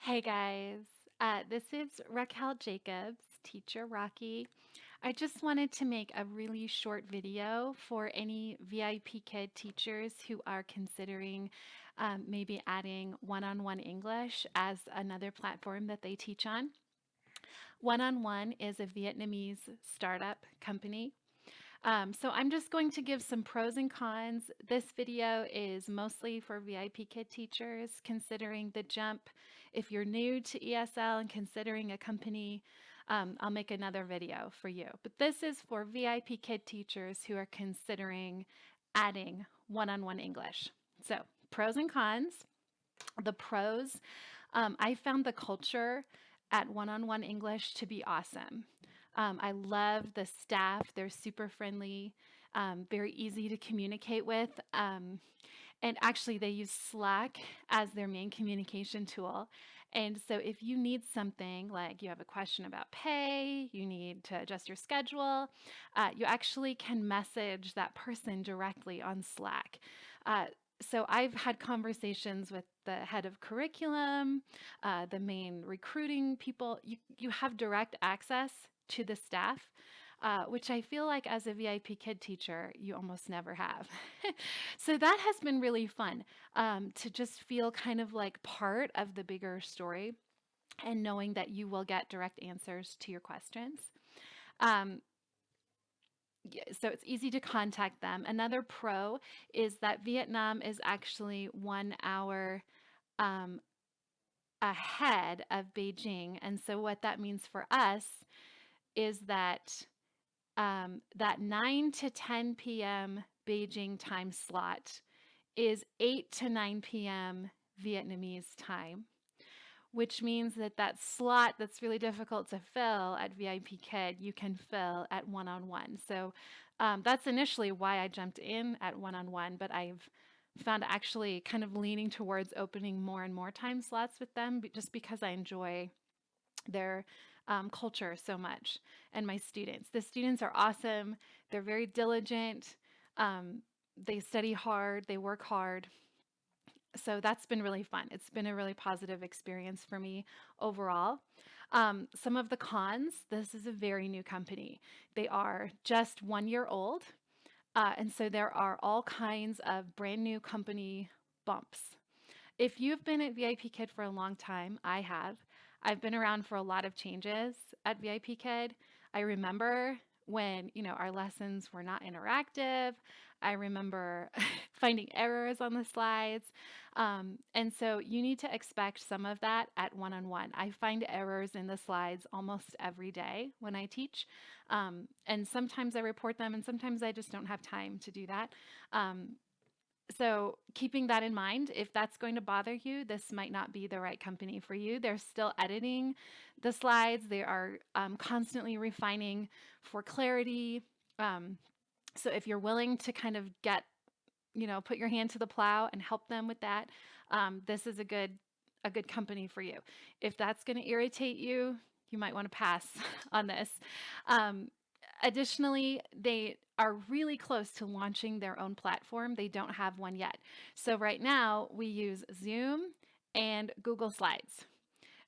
Hey guys, this is Raquel Jacobs, teacher Rocky. I just wanted to make a really short video for any VIP Kid teachers who are considering maybe adding one-on-one English as another platform that they teach on. One-on-one is a Vietnamese startup company. So I'm just going to give some pros and cons. This video is mostly for VIP Kid teachers considering the jump. If you're new to ESL and considering a company, I'll make another video for you. But this is for VIP Kid teachers who are considering adding one-on-one English. So pros and cons. The pros, I found the culture at one-on-one English to be awesome. I love the staff. They're super friendly, very easy to communicate with. And actually, they use Slack as their main communication tool. And so, if you need something like you have a question about pay, you need to adjust your schedule, you actually can message that person directly on Slack. Uh, so, I've had conversations with the head of curriculum, the main recruiting people. You have direct access to the staff, which I feel like as a VIP Kid teacher, you almost never have. So that has been really fun, to just feel kind of like part of the bigger story and knowing that you will get direct answers to your questions. Um, so it's easy to contact them. Another pro is that Vietnam is actually 1 hour um, ahead of Beijing. And so what that means for us is that that 9 to 10 p.m. Beijing time slot is 8 to 9 p.m. Vietnamese time, which means that that slot that's really difficult to fill at VIP Kid, you can fill at one-on-one. So that's initially why I jumped in at one-on-one, but I've found actually kind of leaning towards opening more and more time slots with them just because I enjoy their culture so much and my students. The students are awesome. They're very diligent. Um, they study hard. They work hard. So that's been really fun. It's been a really positive experience for me overall. Some of the cons, this is a very new company. They are just 1 year old. And so there are all kinds of brand new company bumps. If you've been at VIP Kid for a long time, I have. I've been around for a lot of changes at VIP Kid. I remember when, our lessons were not interactive. I remember finding errors on the slides. And so you need to expect some of that at one-on-one. I find errors in the slides almost every day when I teach. And sometimes I report them, and sometimes I just don't have time to do that. So keeping that in mind, if that's going to bother you, this might not be the right company for you. They're still editing the slides. They are constantly refining for clarity. So if you're willing to kind of put your hand to the plow and help them with that, this is a good company for you. If that's going to irritate you, you might want to pass on this. Um, Additionally, they are really close to launching their own platform. They don't have one yet. So right now we use Zoom and Google Slides.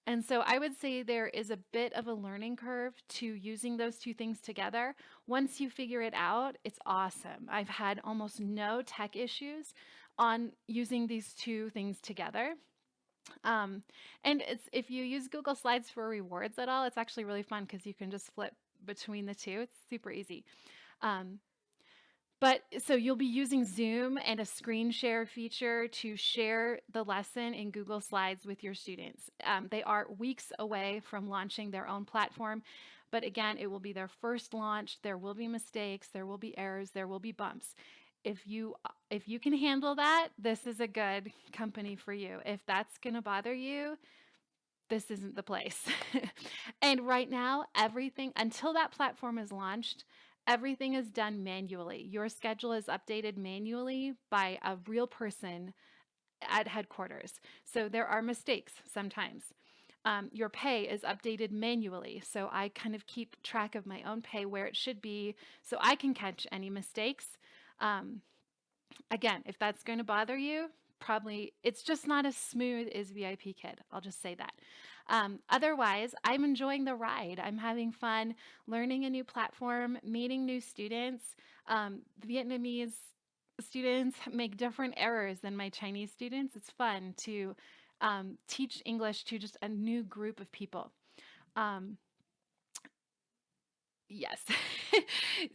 And so I would say there is a bit of a learning curve to using those two things together. Once you figure it out, it's awesome. I've had almost no tech issues on using these two things together. Um, and if you use Google Slides for rewards at all, it's actually really fun because you can just flip between the two. It's super easy. Um, but so you'll be using Zoom and a screen share feature to share the lesson in Google Slides with your students. They are weeks away from launching their own platform, but again, it will be their first launch. There will be mistakes, there will be errors, there will be bumps. If you can handle that, this is a good company for you. If that's going to bother you, this isn't the place. And right now, everything, until that platform is launched, everything is done manually. Your schedule is updated manually by a real person at headquarters. So there are mistakes sometimes. Your pay is updated manually. So I kind of keep track of my own pay where it should be so I can catch any mistakes. Um, Again, if that's going to bother you, it's just not as smooth as VIP Kid. I'll just say that. Otherwise, I'm enjoying the ride. I'm having fun learning a new platform, meeting new students. Vietnamese students make different errors than my Chinese students. It's fun to teach English to just a new group of people. Um, Yes.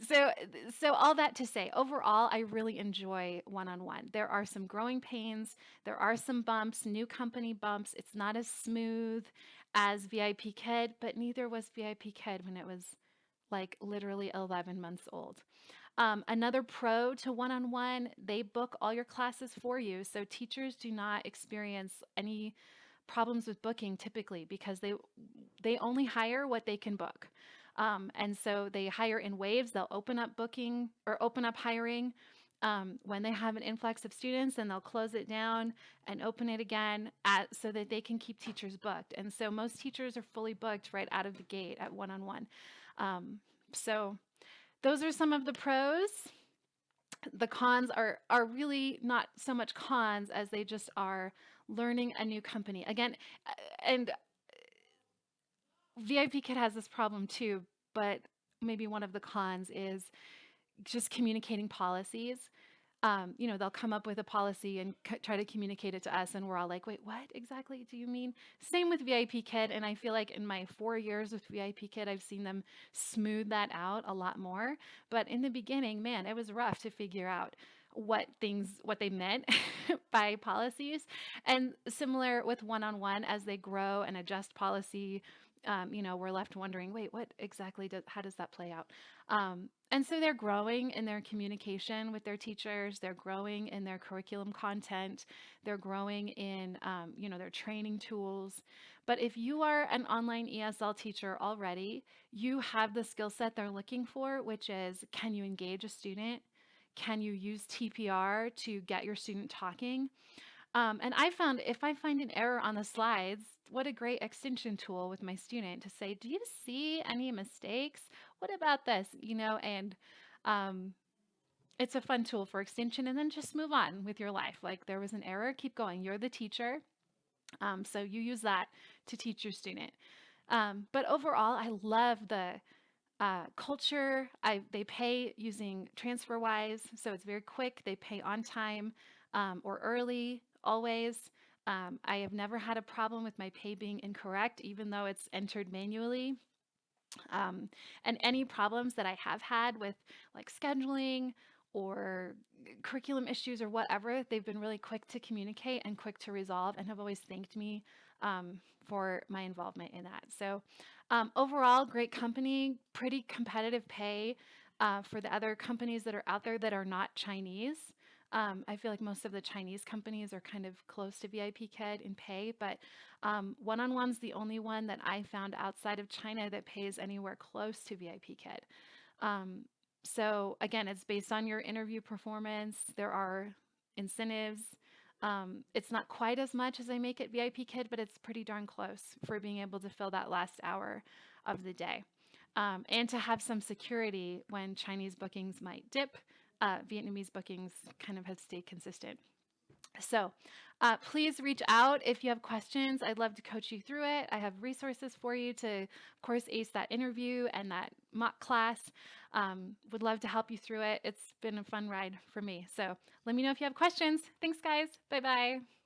So so all that to say, overall, I really enjoy one-on-one. There are some growing pains, there are some bumps, new company bumps. It's not as smooth as VIP Kid, but neither was VIP Kid when it was like literally 11 months old. Another pro to one-on-one, they book all your classes for you, so teachers do not experience any problems with booking typically because they only hire what they can book. And so they hire in waves. They'll open up booking or open up hiring when they have an influx of students, and they'll close it down and open it again so that they can keep teachers booked. And so most teachers are fully booked right out of the gate at one-on-one. So those are some of the pros. The cons are really not so much cons as they just are learning a new company again. And VIP Kid has this problem too, but maybe one of the cons is just communicating policies. They'll come up with a policy and try to communicate it to us, and we're all like, wait, what exactly do you mean? Same with VIP Kid, and I feel like in my 4 years with VIP Kid, I've seen them smooth that out a lot more. But in the beginning, man, it was rough to figure out what they meant by policies. And similar with one-on-one, as they grow and adjust policy, we're left wondering, wait, what exactly how does that play out? And so they're growing in their communication with their teachers. They're growing in their curriculum content. They're growing in, their training tools. But if you are an online ESL teacher already, you have the skill set they're looking for, which is, can you engage a student? Can you use TPR to get your student talking? And I found if I find an error on the slides, what a great extension tool with my student to say, do you see any mistakes? What about this? And um, it's a fun tool for extension, and then just move on with your life. Like, there was an error, keep going. You're the teacher. So you use that to teach your student. But overall, I love the culture. They pay using TransferWise, so it's very quick. They pay on time or early, always. I have never had a problem with my pay being incorrect, even though it's entered manually. And any problems that I have had with like scheduling or curriculum issues or whatever, they've been really quick to communicate and quick to resolve, and have always thanked me for my involvement in that. So overall, great company, pretty competitive pay for the other companies that are out there that are not Chinese. I feel like most of the Chinese companies are kind of close to VIP Kid in pay, but one-on-one's the only one that I found outside of China that pays anywhere close to VIP Kid. So again, it's based on your interview performance. There are incentives. It's not quite as much as I make at VIP Kid, but it's pretty darn close for being able to fill that last hour of the day. And to have some security when Chinese bookings might dip. Vietnamese bookings kind of have stayed consistent. So please reach out if you have questions. I'd love to coach you through it. I have resources for you to, of course, ace that interview and that mock class. Would love to help you through it. It's been a fun ride for me. So let me know if you have questions. Thanks, guys. Bye-bye.